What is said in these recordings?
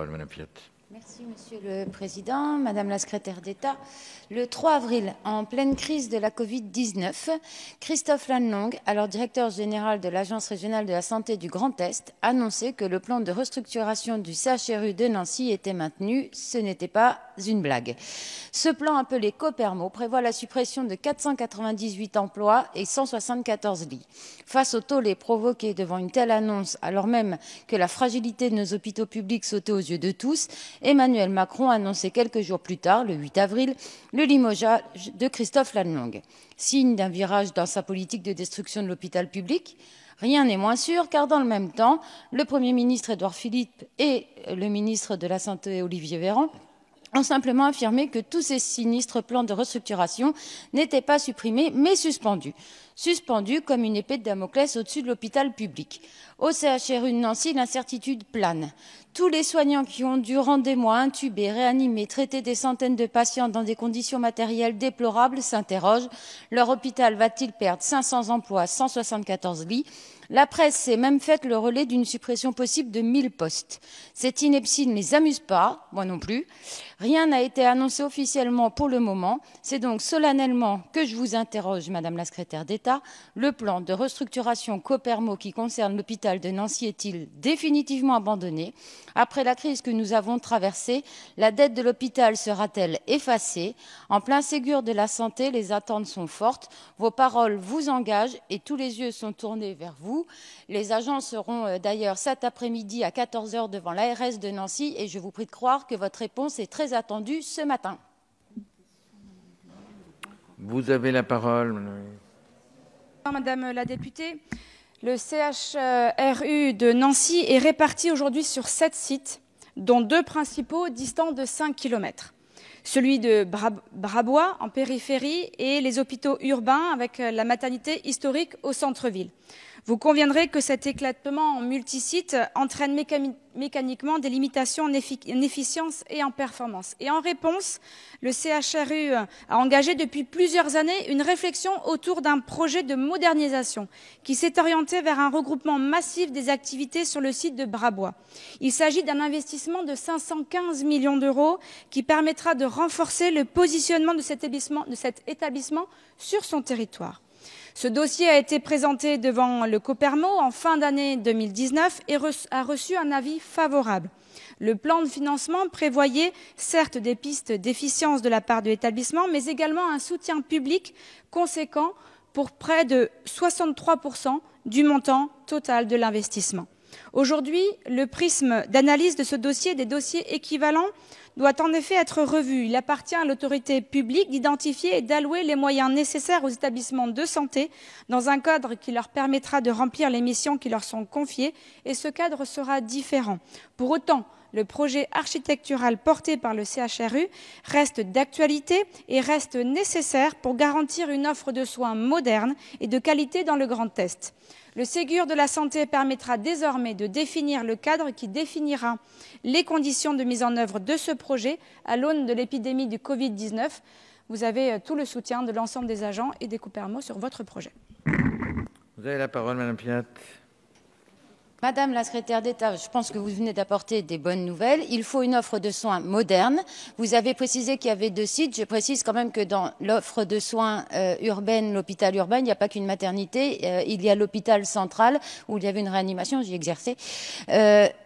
Madame Piat. Merci, Monsieur le Président. Madame la Secrétaire d'État, le 3 avril, en pleine crise de la Covid-19, Christophe Lannelongue, alors directeur général de l'Agence régionale de la santé du Grand Est, annonçait que le plan de restructuration du CHRU de Nancy était maintenu. Ce n'était pas une blague. Ce plan, appelé Copermo, prévoit la suppression de 498 emplois et 174 lits. Face au tollé provoqué devant une telle annonce, alors même que la fragilité de nos hôpitaux publics sautait aux yeux de tous, Emmanuel Macron a annoncé quelques jours plus tard, le 8 avril, le limogeage de Christophe Lannelongue. Signe d'un virage dans sa politique de destruction de l'hôpital public? Rien n'est moins sûr, car dans le même temps, le Premier ministre Édouard Philippe et le ministre de la Santé Olivier Véran ont simplement affirmé que tous ces sinistres plans de restructuration n'étaient pas supprimés, mais suspendus. Suspendus comme une épée de Damoclès au-dessus de l'hôpital public. Au CHRU de Nancy, l'incertitude plane. Tous les soignants qui ont durant des mois intubé, réanimé, traité des centaines de patients dans des conditions matérielles déplorables s'interrogent. Leur hôpital va-t-il perdre 500 emplois, 174 lits? La presse s'est même faite le relais d'une suppression possible de 1000 postes. Cette ineptie ne les amuse pas, moi non plus. Rien n'a été annoncé officiellement pour le moment. C'est donc solennellement que je vous interroge, Madame la Secrétaire d'État. Le plan de restructuration Copermo qui concerne l'hôpital de Nancy est-il définitivement abandonné? Après la crise que nous avons traversée, la dette de l'hôpital sera-t-elle effacée? En plein Ségur de la santé, les attentes sont fortes. Vos paroles vous engagent et tous les yeux sont tournés vers vous. Les agents seront d'ailleurs cet après-midi à 14 h devant l'ARS de Nancy et je vous prie de croire que votre réponse est très attendue ce matin. Vous avez la parole. Madame la députée, le CHRU de Nancy est réparti aujourd'hui sur 7 sites, dont 2 principaux distants de 5 km. Celui de Brabois en périphérie et les hôpitaux urbains avec la maternité historique au centre-ville. Vous conviendrez que cet éclatement en multisites entraîne mécaniquement des limitations en efficience et en performance. Et en réponse, le CHRU a engagé depuis plusieurs années une réflexion autour d'un projet de modernisation qui s'est orienté vers un regroupement massif des activités sur le site de Brabois. Il s'agit d'un investissement de 515 millions d'euros qui permettra de renforcer le positionnement de cet établissement sur son territoire. Ce dossier a été présenté devant le Copermo en fin d'année 2019 et a reçu un avis favorable. Le plan de financement prévoyait certes des pistes d'efficience de la part de l'établissement, mais également un soutien public conséquent pour près de 63% du montant total de l'investissement. Aujourd'hui, le prisme d'analyse de ce dossier et des dossiers équivalents doit en effet être revu. Il appartient à l'autorité publique d'identifier et d'allouer les moyens nécessaires aux établissements de santé dans un cadre qui leur permettra de remplir les missions qui leur sont confiées, et ce cadre sera différent. Pour autant, le projet architectural porté par le CHRU reste d'actualité et reste nécessaire pour garantir une offre de soins moderne et de qualité dans le Grand Est. Le Ségur de la santé permettra désormais de définir le cadre qui définira les conditions de mise en œuvre de ce projet à l'aune de l'épidémie du Covid-19. Vous avez tout le soutien de l'ensemble des agents et des Copermo sur votre projet. Vous avez la parole, Madame Piat. Madame la Secrétaire d'État, je pense que vous venez d'apporter des bonnes nouvelles. Il faut une offre de soins moderne. Vous avez précisé qu'il y avait 2 sites. Je précise quand même que dans l'offre de soins urbaine, l'hôpital urbain, il n'y a pas qu'une maternité. Il y a l'hôpital central où il y avait une réanimation, j'y exerçais.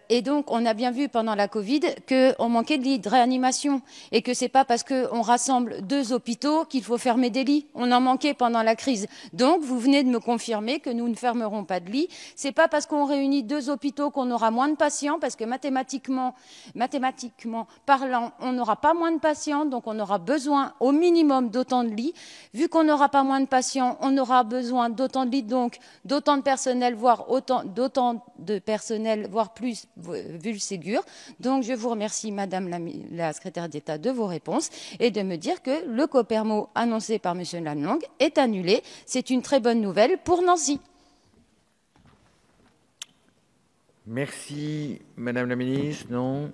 Et donc, on a bien vu pendant la Covid qu'on manquait de lits de réanimation et que c'est pas parce qu'on rassemble 2 hôpitaux qu'il faut fermer des lits. On en manquait pendant la crise. Donc, vous venez de me confirmer que nous ne fermerons pas de lits. C'est pas parce qu'on réunit 2 hôpitaux qu'on aura moins de patients, parce que mathématiquement parlant, on n'aura pas moins de patients, donc on aura besoin au minimum d'autant de lits. Vu qu'on n'aura pas moins de patients, on aura besoin d'autant de lits, donc d'autant de personnel, voire plus, vu le Ségur. Donc, je vous remercie, Madame la Secrétaire d'État, de vos réponses et de me dire que le Copermo annoncé par M. Lannelongue est annulé. C'est une très bonne nouvelle pour Nancy. Merci. Madame la Ministre, non?